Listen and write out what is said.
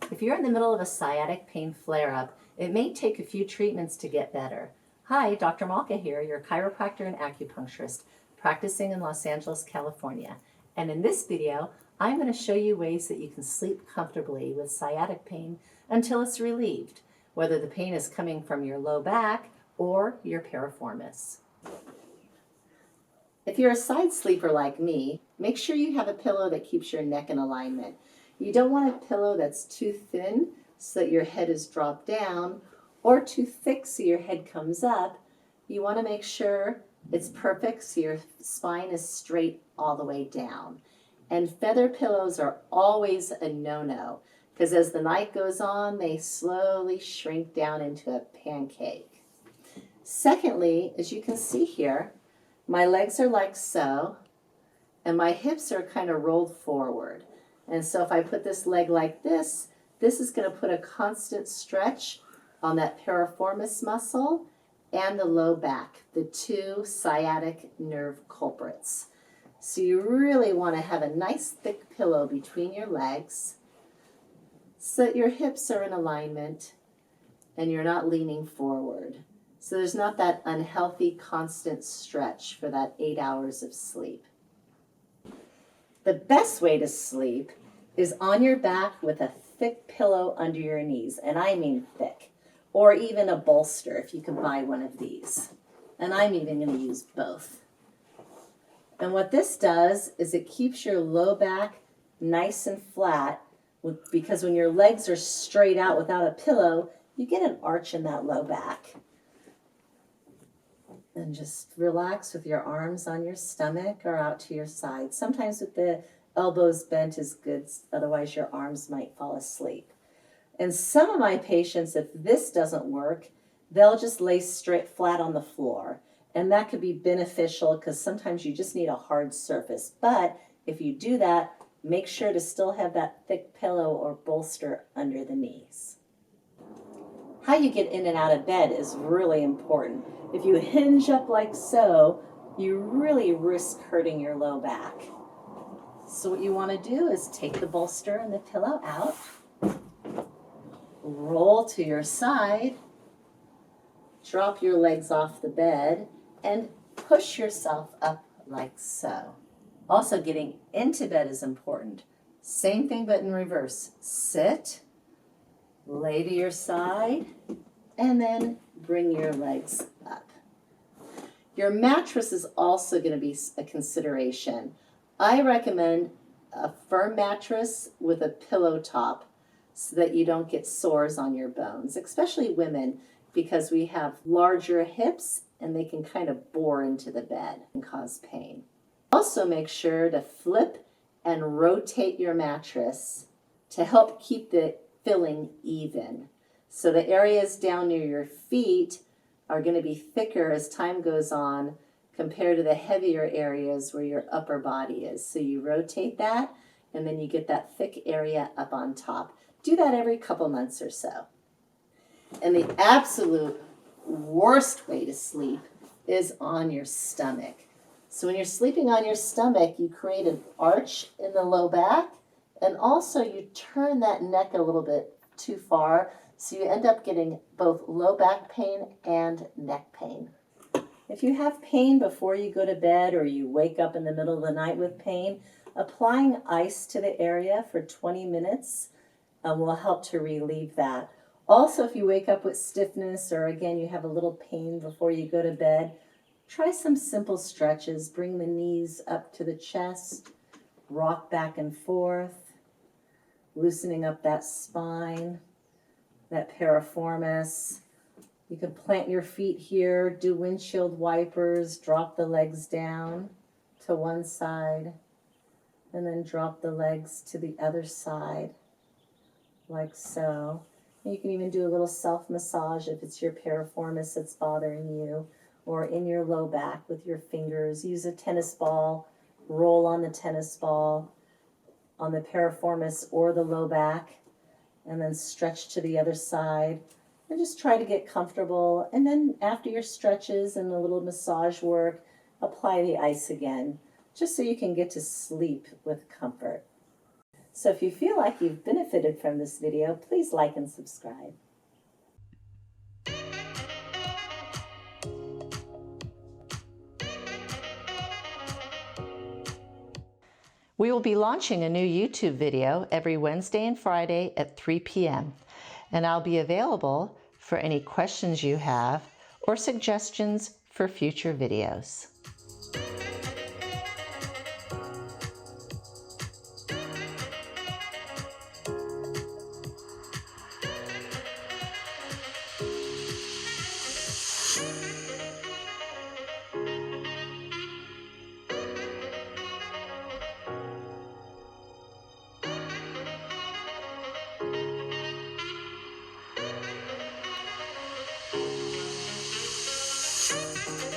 If you're in the middle of a sciatic pain flare-up, it may take a few treatments to get better. Hi, Dr. Malka here, your chiropractor and acupuncturist, practicing in Los Angeles, California. And in this video, I'm going to show you ways that you can sleep comfortably with sciatic pain until it's relieved, whether the pain is coming from your low back or your piriformis. If you're a side sleeper like me, make sure you have a pillow that keeps your neck in alignment. You don't want a pillow that's too thin so that your head is dropped down, or too thick so your head comes up. You want to make sure it's perfect so your spine is straight all the way down. And feather pillows are always a no-no, because as the night goes on, they slowly shrink down into a pancake. Secondly, as you can see here, my legs are like so, and my hips are kind of rolled forward. And so if I put this leg like this is going to put a constant stretch on that piriformis muscle and the low back, the two sciatic nerve culprits. So you really want to have a nice thick pillow between your legs so that your hips are in alignment and you're not leaning forward. So there's not that unhealthy constant stretch for that 8 hours of sleep. The best way to sleep is on your back with a thick pillow under your knees, and I mean thick, or even a bolster if you can buy one of these. And I'm even going to use both. And what this does is it keeps your low back nice and flat, because when your legs are straight out without a pillow, you get an arch in that low back. And just relax with your arms on your stomach or out to your side. Sometimes with the elbows bent is good, otherwise your arms might fall asleep. And some of my patients, if this doesn't work, they'll just lay straight flat on the floor. And that could be beneficial because sometimes you just need a hard surface. But if you do that, make sure to still have that thick pillow or bolster under the knees. How you get in and out of bed is really important. If you hinge up like so, you really risk hurting your low back. So what you want to do is take the bolster and the pillow out, roll to your side, drop your legs off the bed, and push yourself up like so. Also, getting into bed is important. Same thing but in reverse. Sit, lay to your side, and then bring your legs up. Your mattress is also going to be a consideration. I recommend a firm mattress with a pillow top so that you don't get sores on your bones, especially women, because we have larger hips and they can kind of bore into the bed and cause pain. Also make sure to flip and rotate your mattress to help keep the filling even. So the areas down near your feet are going to be thicker as time goes on compared to the heavier areas where your upper body is. So you rotate that and then you get that thick area up on top. Do that every couple months or so. And the absolute worst way to sleep is on your stomach. So when you're sleeping on your stomach, you create an arch in the low back, and also you turn that neck a little bit too far, so you end up getting both low back pain and neck pain. If you have pain before you go to bed or you wake up in the middle of the night with pain, applying ice to the area for 20 minutes will help to relieve that. Also, if you wake up with stiffness or again you have a little pain before you go to bed, try some simple stretches. Bring the knees up to the chest, rock back and forth, loosening up that spine, that piriformis. You can plant your feet here, do windshield wipers, drop the legs down to one side, and then drop the legs to the other side, like so. And you can even do a little self-massage if it's your piriformis that's bothering you, or in your low back with your fingers. Use a tennis ball, roll on the tennis ball on the piriformis or the low back, and then stretch to the other side. And just try to get comfortable. And then after your stretches and a little massage work, apply the ice again, just so you can get to sleep with comfort. So if you feel like you've benefited from this video, please like and subscribe. We will be launching a new YouTube video every Wednesday and Friday at 3 p.m. and I'll be available for any questions you have or suggestions for future videos.